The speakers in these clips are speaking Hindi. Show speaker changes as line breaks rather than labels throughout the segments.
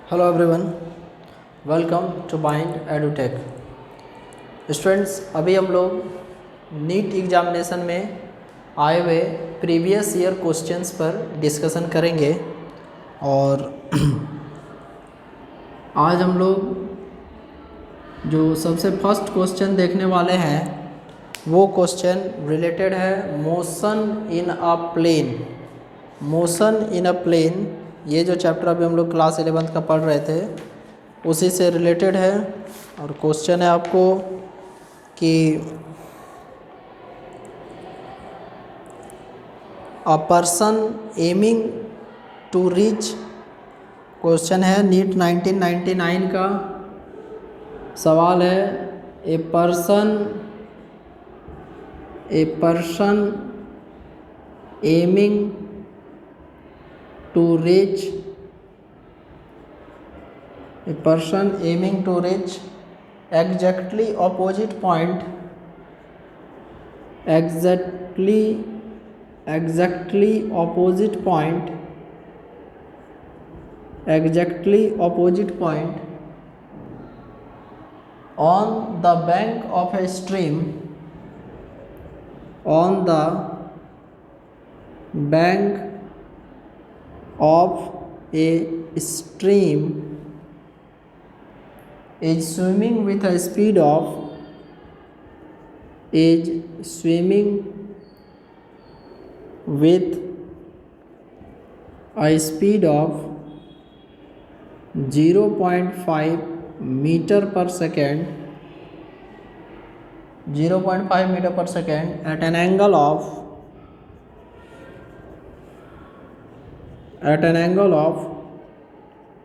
Hello everyone, welcome to Bind Edutech. Students, अभी हम लोग नीट एग्जामिनेशन में आए हुए प्रीवियस ईयर क्वेश्चंस पर डिस्कशन करेंगे और आज हम लोग जो सबसे फर्स्ट क्वेश्चन देखने वाले हैं वो क्वेश्चन रिलेटेड है motion in a plane. Motion in a plane, ये जो चैप्टर अभी हम लोग क्लास 11th का पढ़ रहे थे उसी से रिलेटेड है। और क्वेश्चन है आपको कि a person aiming to reach, question है नीट 1999 का सवाल है। A person aiming to reach A person aiming to reach exactly opposite point on the bank of a stream is swimming with a speed of 0.5 meter per second at an angle of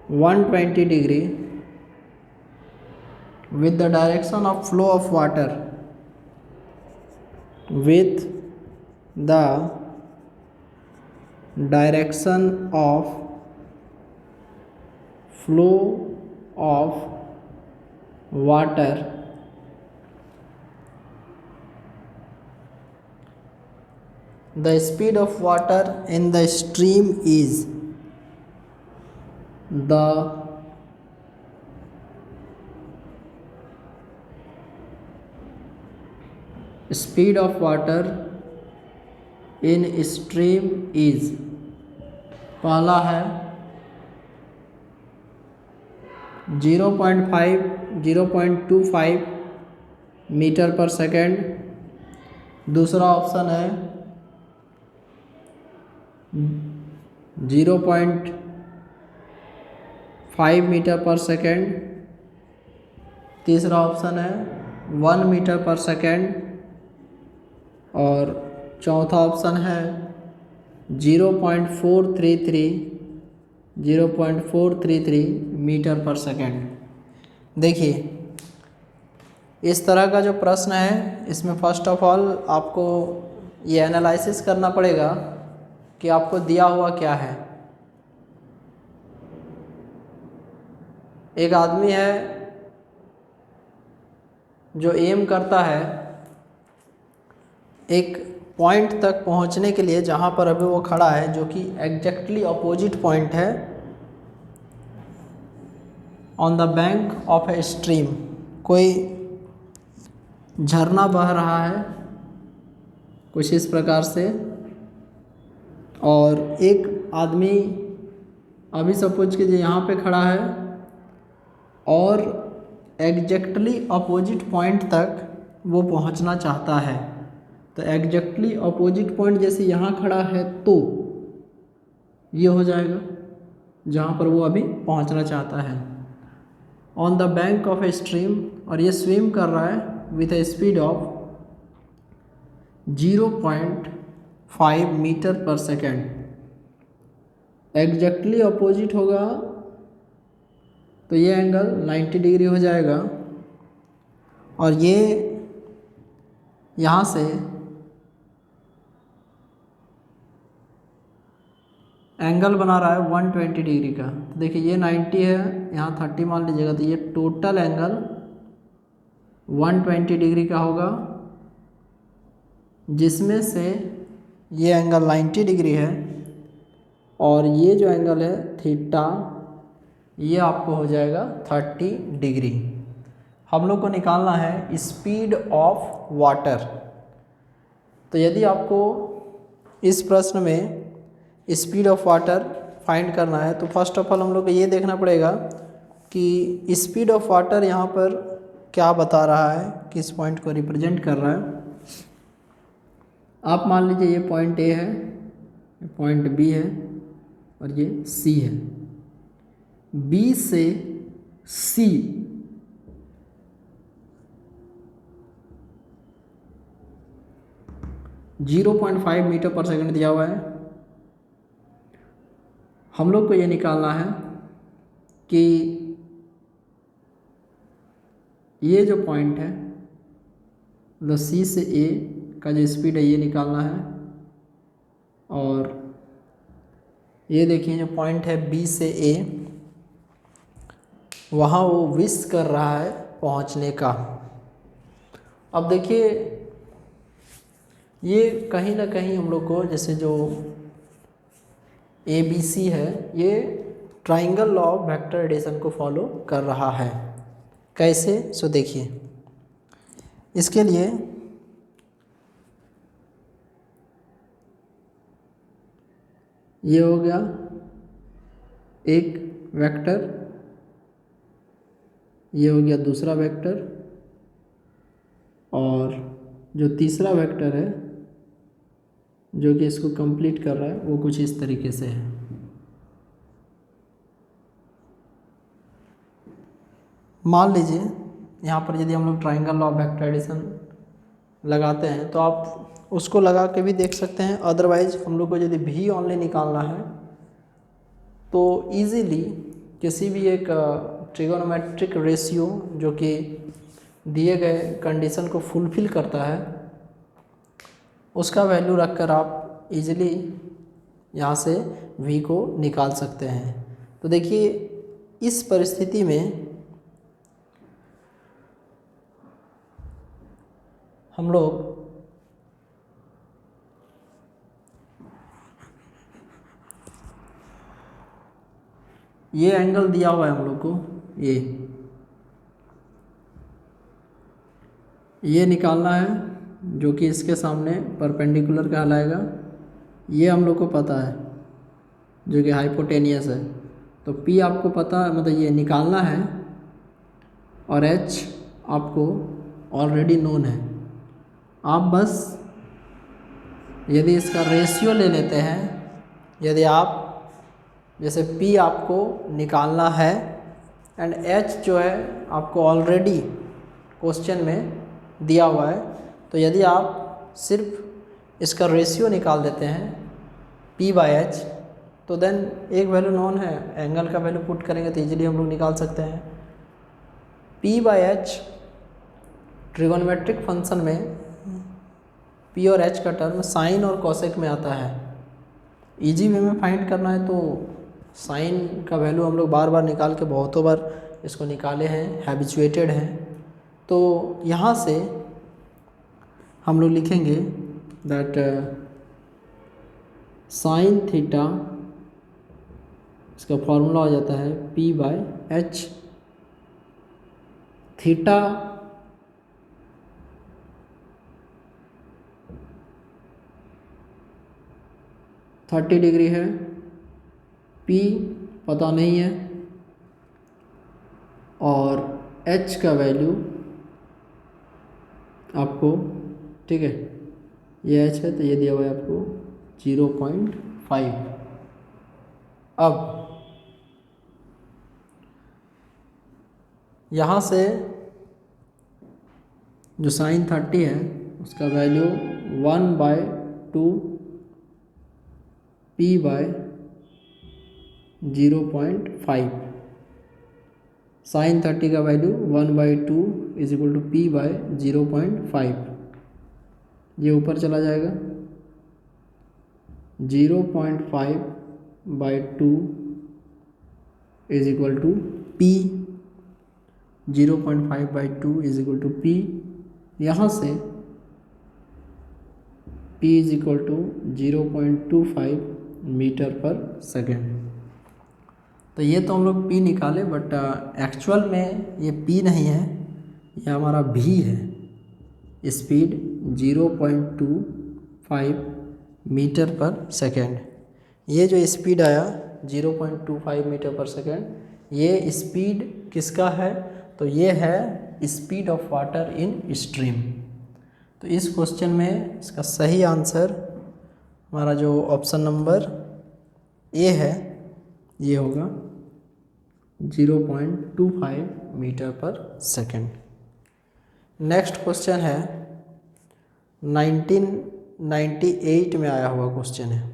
120 degree with the direction of flow of water The speed of water in the stream is the speed of water in stream is, पहला है 0.25 मीटर पर सेकेंड, दूसरा ऑप्शन है 0.5 मीटर पर सेकेंड, तीसरा ऑप्शन है 1 मीटर पर सेकेंड और चौथा ऑप्शन है 0.433 मीटर पर सेकेंड। देखिए, इस तरह का जो प्रश्न है इसमें फर्स्ट ऑफ ऑल आपको ये एनालिसिस करना पड़ेगा कि आपको दिया हुआ क्या है। एक आदमी है जो एम करता है एक पॉइंट तक पहुंचने के लिए जहां पर अभी वो खड़ा है, जो कि एग्जैक्टली अपोजिट पॉइंट है on the bank of a stream. कोई झरना बह रहा है कुछ इस प्रकार से, और एक आदमी अभी सपोज कीजिए यहाँ पे खड़ा है और एग्जैक्टली अपोजिट पॉइंट तक वो पहुँचना चाहता है। तो एग्जैक्टली अपोजिट पॉइंट जैसे यहाँ खड़ा है तो ये हो जाएगा जहाँ पर वो अभी पहुँचना चाहता है, on the bank of a stream, और ये स्विम कर रहा है with a speed of 0.5 metre per second. Exactly opposite होगा तो ये एंगल 90 डिग्री हो जाएगा और ये यहाँ से एंगल बना रहा है 120 डिग्री का। तो देखिए ये 90 है, यहाँ 30 मान लीजिएगा, तो ये टोटल एंगल 120 डिग्री का होगा, जिसमें से ये एंगल 90 डिग्री है और ये जो एंगल है थीटा ये आपको हो जाएगा 30 डिग्री। हम लोग को निकालना है स्पीड ऑफ वाटर। तो यदि आपको इस प्रश्न में स्पीड ऑफ वाटर फाइंड करना है तो फर्स्ट ऑफ ऑल हम लोग को ये देखना पड़ेगा कि स्पीड ऑफ वाटर यहाँ पर क्या बता रहा है, किस पॉइंट को रिप्रेजेंट कर रहा है। आप मान लीजिए ये पॉइंट ए है, पॉइंट बी है और ये सी है। बी से सी 0.5 मीटर पर सेकंड दिया हुआ है। हम लोग को ये निकालना है कि ये जो पॉइंट है मतलब सी से ए का जो स्पीड है ये निकालना है, और ये देखिए जो पॉइंट है बी से ए, वहाँ वो विश कर रहा है पहुँचने का। अब देखिए ये कहीं ना कहीं हम लोग को जैसे जो ए बी सी है ये triangle law of vector addition को फॉलो कर रहा है। कैसे? सो देखिए इसके लिए ये हो गया एक वेक्टर, ये हो गया दूसरा वेक्टर, और जो तीसरा वेक्टर है जो कि इसको कंप्लीट कर रहा है वो कुछ इस तरीके से है। मान लीजिए यहाँ पर यदि हम लोग triangle law of vector addition लगाते हैं तो आप उसको लगा के भी देख सकते हैं। अदरवाइज हम लोग को यदि भी ओनली निकालना है तो इजीली किसी भी एक ट्रिगोनोमेट्रिक रेशियो जो कि दिए गए कंडीशन को फुलफिल करता है उसका वैल्यू रखकर आप इजीली यहाँ से v को निकाल सकते हैं। तो देखिए इस परिस्थिति में हम लोग ये एंगल दिया हुआ है हम लोग को, ये निकालना है जो कि इसके सामने परपेंडिकुलर कहलाएगा। ये हम लोग को पता है जो कि हाइपोटेनियस है। तो P आपको पता मतलब ये निकालना है और H आपको ऑलरेडी नोन है। आप बस यदि इसका रेशियो ले लेते हैं, यदि आप जैसे P आपको निकालना है एंड H जो है आपको ऑलरेडी क्वेश्चन में दिया हुआ है, तो यदि आप सिर्फ इसका रेशियो निकाल देते हैं P/H तो देन एक वैल्यू नोन है, एंगल का वैल्यू पुट करेंगे तो इजीली हम लोग निकाल सकते हैं। P/H ट्रिगोनोमेट्रिक फंक्शन में P और H का टर्म साइन और कॉसेक में आता है। इजी वे में फाइंड करना है तो साइन का वैल्यू हम लोग बार बार निकाल के बहुतों बार इसको निकाले हैं, हैबिचुएटेड हैं। तो यहाँ से हम लोग लिखेंगे दैट साइन थीटा, इसका फॉर्मूला हो जाता है P/H। थीटा थर्टी डिग्री है, P पता नहीं है और H का वैल्यू आपको, ठीक है, ये H है तो ये दिया हुआ है आपको 0.5। अब यहाँ से जो साइन 30 है उसका वैल्यू 1/2 P/0.5। साइन 30 का वैल्यू 1/2 = P/0.5। ये ऊपर चला जाएगा, 0.5/2 = P, 0.5/2 = P। यहाँ से P = 0.25 मीटर पर सेकेंड। तो ये तो हम लोग P निकाले, बट एक्चुअल में ये P नहीं है, ये हमारा V है। Speed 0.25 metre per second. ये जो स्पीड आया 0.25 मीटर पर सेकेंड, ये स्पीड किसका है? तो ये है speed of water in stream. तो इस क्वेश्चन में इसका सही आंसर हमारा जो ऑप्शन नंबर ए है ये होगा 0.25 metre per second. Next question है 1998 में आया हुआ क्वेश्चन है।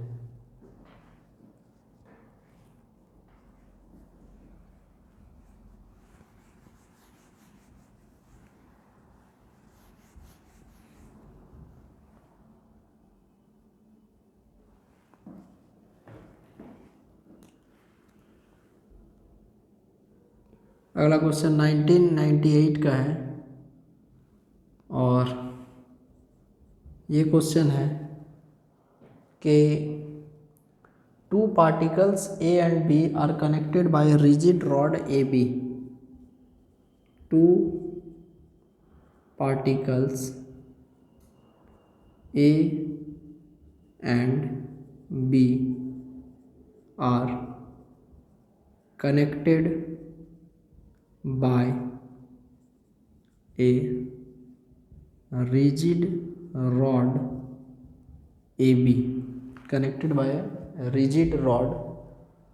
अगला क्वेश्चन 1998 का है और ये क्वेश्चन है कि two particles A and B are connected by rigid rod AB। Two particles A and B are connected by a rigid rod AB, connected by a rigid rod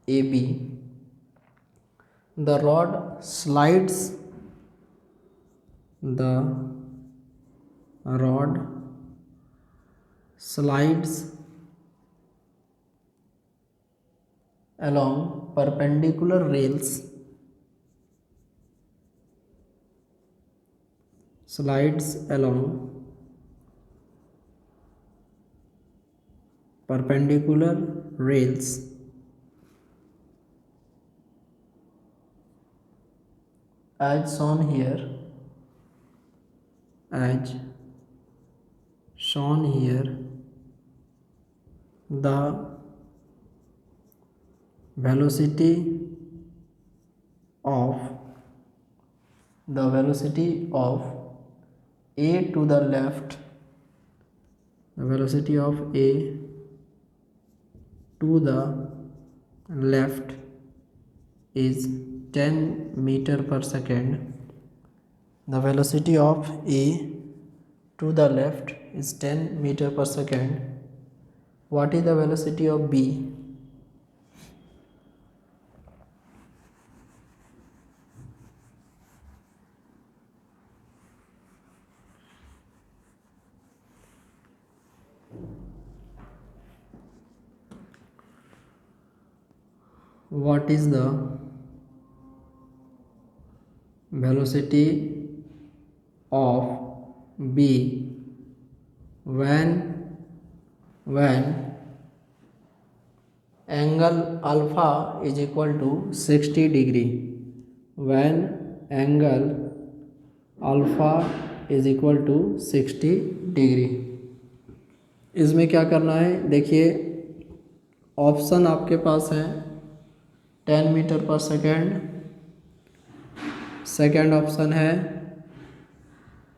AB. The rod slides along perpendicular rails, slides along perpendicular rails as shown here, the velocity of A to the left, the velocity of A to the left is 10 meter per second. The velocity of A to the left is 10 meter per second. What is the velocity of B? What is the velocity of B when angle alpha is equal to 60 degree? When angle alpha is equal to 60 degree। इसमें क्या करना है, देखिए ऑप्शन आपके पास है 10 metre per second, second option है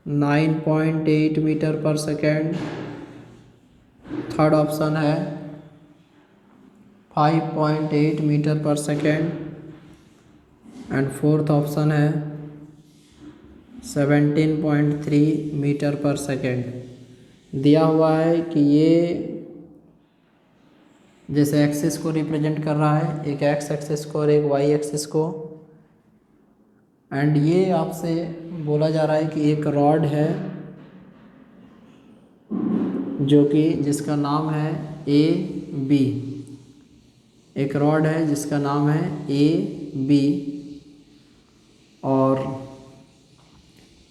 9.8 metre per second, third option है 5.8 metre per second and fourth option है 17.3 मीटर पर सेकेंड। दिया हुआ है कि ये जैसे एक्सिस को रिप्रेजेंट कर रहा है, एक एक्स एक्सिस को और एक वाई एक्सिस को, एंड ये आपसे बोला जा रहा है कि एक रॉड है जो कि जिसका नाम है ए बी, एक रॉड है जिसका नाम है ए बी, और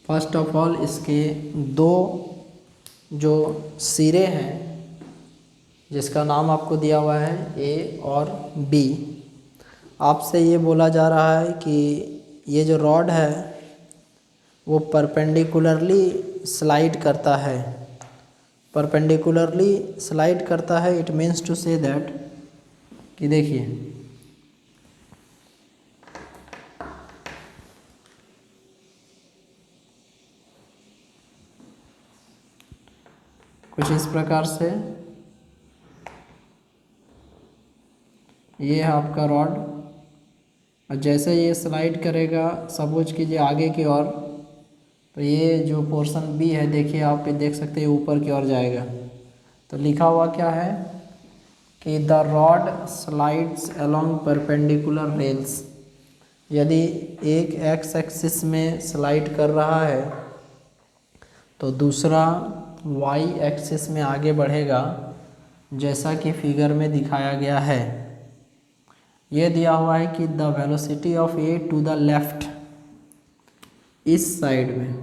फर्स्ट ऑफ ऑल इसके दो जो सिरे हैं जिसका नाम आपको दिया हुआ है ए और बी, आपसे ये बोला जा रहा है कि ये जो रॉड है वो परपेंडिकुलरली स्लाइड करता है, परपेंडिकुलरली स्लाइड करता है। It means to say that कि देखिए कुछ इस प्रकार से ये है आपका रॉड, और जैसे ये स्लाइड करेगा सपोज कीजिए आगे की ओर, तो ये जो पोर्शन बी है देखिए आप देख सकते हैं ऊपर की ओर जाएगा। तो लिखा हुआ क्या है कि the rod slides along perpendicular rails. यदि एक एक्स एक्सिस में स्लाइड कर रहा है तो दूसरा वाई एक्सिस में आगे बढ़ेगा, जैसा कि फिगर में दिखाया गया है। ये दिया हुआ है कि the velocity of A to the left, इस साइड में,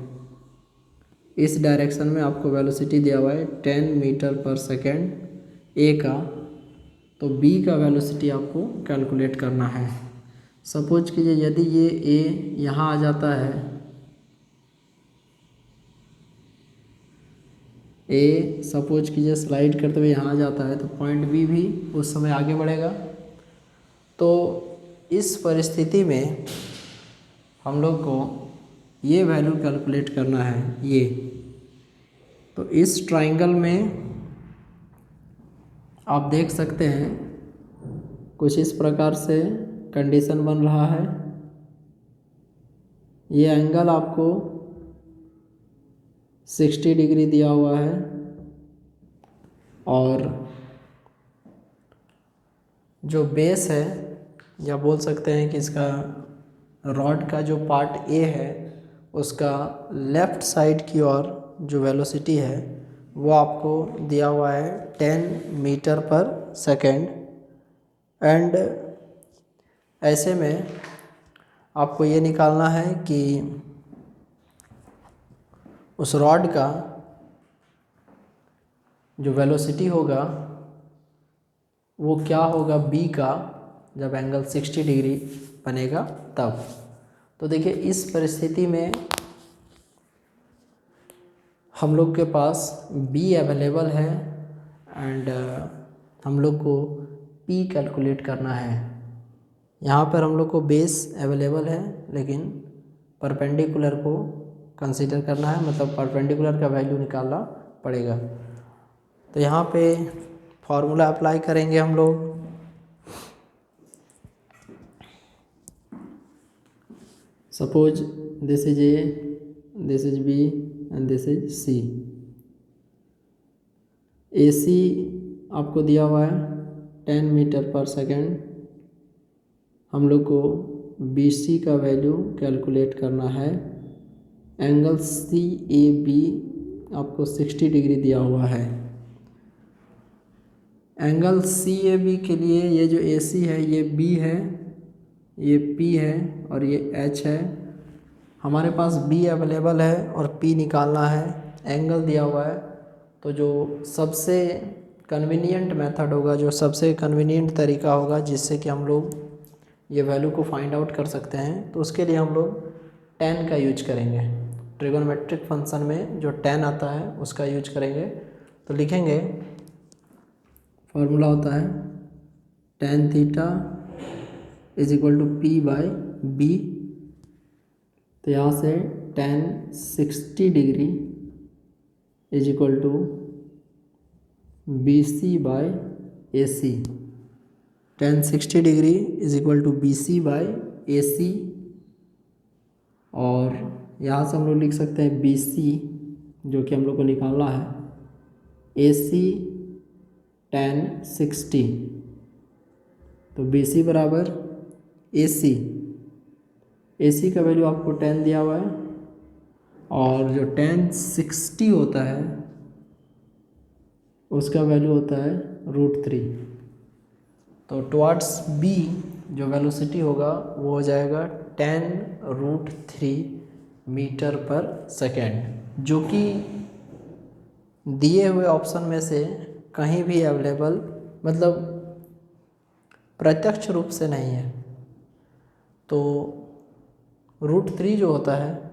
इस डायरेक्शन में आपको वेलोसिटी दिया हुआ है 10 मीटर पर सेकेंड ए का, तो बी का वेलोसिटी आपको कैलकुलेट करना है। सपोज कीजिए यदि ये ए यहाँ आ जाता है, ए सपोज कीजिए स्लाइड करते हुए यहाँ आ जाता है, तो पॉइंट बी भी उस समय आगे बढ़ेगा। तो इस परिस्थिति में हम लोग को ये वैल्यू कैलकुलेट करना है ये। तो इस ट्राइंगल में आप देख सकते हैं कुछ इस प्रकार से कंडीशन बन रहा है। ये एंगल आपको 60 डिग्री दिया हुआ है, और जो बेस है, या बोल सकते हैं कि इसका रॉड का जो पार्ट ए है उसका लेफ़्ट साइड की ओर जो वेलोसिटी है वो आपको दिया हुआ है 10 मीटर पर सेकेंड। एंड ऐसे में आपको ये निकालना है कि उस रॉड का जो वेलोसिटी होगा वो क्या होगा बी का, जब एंगल 60 डिग्री बनेगा तब। तो देखिए इस परिस्थिति में हम लोग के पास बी अवेलेबल है, एंड हम लोग को पी कैलकुलेट करना है। यहाँ पर हम लोग को बेस अवेलेबल है, लेकिन परपेंडिकुलर को कंसीडर करना है, मतलब परपेंडिकुलर का वैल्यू निकालना पड़ेगा। तो यहाँ पे फॉर्मूला अप्लाई करेंगे हम लोग। Suppose this is A, this is B and this is C. A C आपको दिया हुआ है 10 मीटर पर सेकेंड। हम लोग को बी सी का वैल्यू कैलकुलेट करना है। एंगल सी ए बी आपको 60 डिग्री दिया हुआ है। एंगल सी ए बी के लिए ये जो ए सी है ये बी है, ये पी है और ये एच है। हमारे पास बी अवेलेबल है और पी निकालना है। एंगल दिया हुआ है, तो जो सबसे कन्वीनियंट मेथड होगा, जो सबसे कन्वीनियंट तरीका होगा जिससे कि हम लोग ये वैल्यू को फाइंड आउट कर सकते हैं, तो उसके लिए हम लोग tan का यूज करेंगे। ट्रिगोनोमेट्रिक फंक्शन में जो tan आता है उसका यूज करेंगे। तो लिखेंगे, फॉर्मूला होता है tan theta is equal to P by B. तो यहाँ से tan 60 degree is equal to B C by A C. tan 60 degree is equal to B C by A C, और यहाँ से हम लोग लिख सकते हैं बी सी जो कि हम लोग को निकालना है, ए सी tan 60। तो बी सी बराबर ए सी, ए सी का वैल्यू आपको 10 दिया हुआ है, और जो tan 60 होता है उसका वैल्यू होता है √3। तो टुवर्ड्स बी जो वेलोसिटी होगा वो हो जाएगा 10√3 मीटर पर सेकेंड, जो कि दिए हुए ऑप्शन में से कहीं भी अवेलेबल, मतलब प्रत्यक्ष रूप से नहीं है। तो √3 जो होता है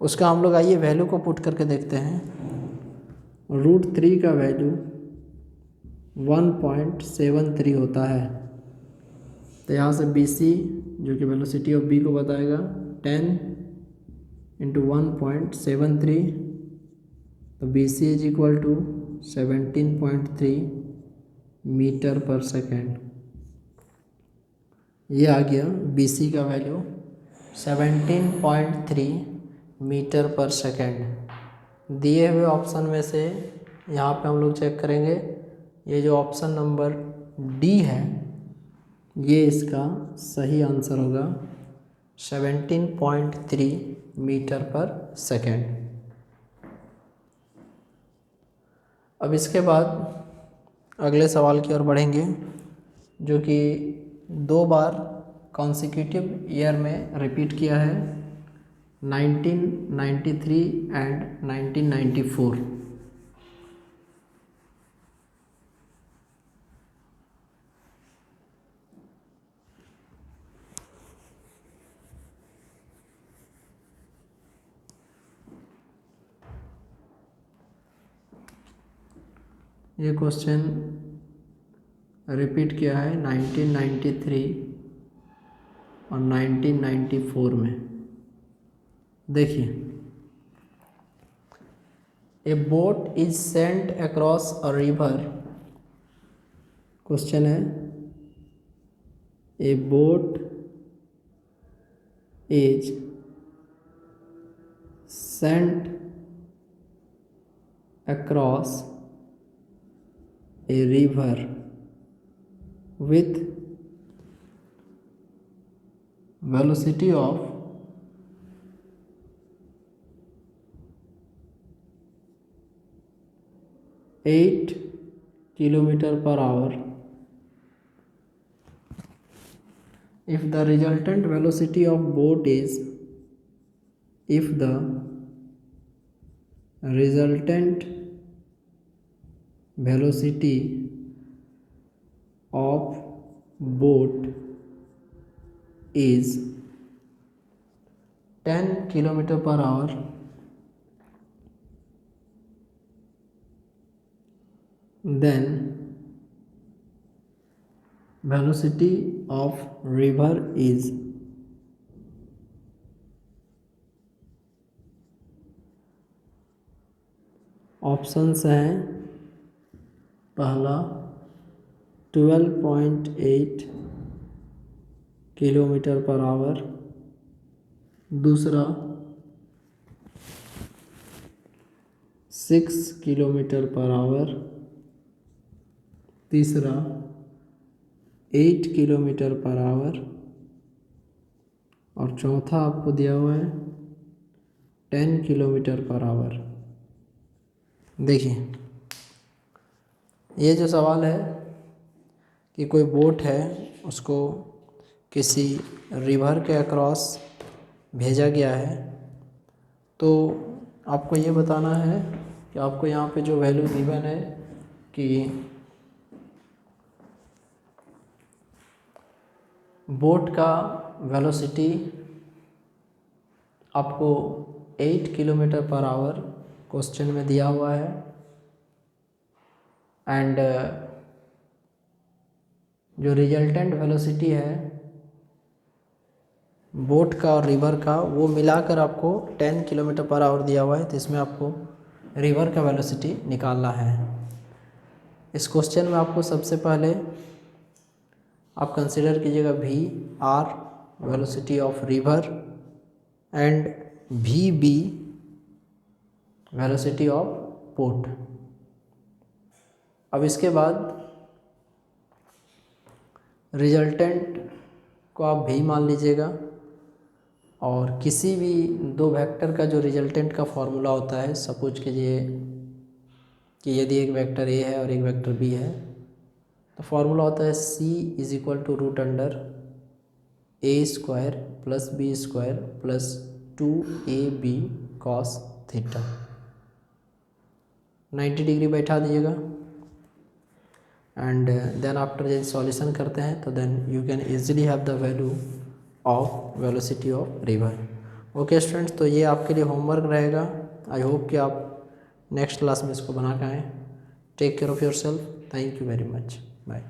उसका हम लोग आइए वैल्यू को पुट करके देखते हैं। √3 का वैल्यू 1.73 होता है। तो यहाँ से बी सी जो कि वेलोसिटी ऑफ बी को बताएगा 10 × 1.73 तो B C is equal to 17.3 metre per second. ये आ गया बी सी का वैल्यू 17.3 मीटर पर सेकेंड। दिए हुए ऑप्शन में से यहाँ पे हम लोग चेक करेंगे, ये जो ऑप्शन नंबर डी है ये इसका सही आंसर होगा 17.3 मीटर पर सेकेंड। अब इसके बाद अगले सवाल की ओर बढ़ेंगे, जो कि 2 बार कॉन्सिक्यूटिव ईयर में रिपीट किया है, 1993 एंड 1994। ये क्वेश्चन रिपीट किया है 1993 और 1994 में। देखिए, a boat is sent across a river. Question है, a boat is sent across a river with velocity of 8 kilometer per hour. If the resultant velocity of boat is velocity of boat is 10 kilometer per hour, then velocity of river is options हैं, पहला 12.8 किलोमीटर पर आवर, दूसरा 6 किलोमीटर पर आवर, तीसरा 8 किलोमीटर पर आवर, और चौथा आपको दिया हुआ है 10 किलोमीटर पर आवर। देखिए, ये जो सवाल है कि कोई बोट है, उसको किसी रिवर के अक्रॉस भेजा गया है, तो आपको ये बताना है कि आपको यहाँ पे जो वैल्यू गिवन है कि बोट का वेलोसिटी आपको 8 किलोमीटर पर आवर क्वेश्चन में दिया हुआ है, एंड जो रिजल्टेंट वेलोसिटी है बोट का और रिवर का वो मिलाकर आपको 10 किलोमीटर पर आवर दिया हुआ है। तो इसमें आपको रिवर का वेलोसिटी निकालना है। इस क्वेश्चन में आपको सबसे पहले आप कंसिडर कीजिएगा v r velocity of river and v b velocity of boat. अब इसके बाद रिजल्टेंट को आप भी मान लीजिएगा, और किसी भी 2 वेक्टर का जो रिजल्टेंट का फॉर्मूला होता है, सपोज कीजिए कि यदि एक वेक्टर ए है और एक वेक्टर बी है, तो फॉर्मूला होता है c is equal to root under a square plus b square plus 2ab cos theta. 90 degree बैठा दीजिएगा, एंड देन आफ्टर जब सॉल्यूशन करते हैं तो then you can easily have the value of velocity of river. Okay students, तो ये आपके लिए होमवर्क रहेगा। आई होप कि आप नेक्स्ट क्लास में इसको बना के आएँ। Take care of yourself. Thank you very much. Bye.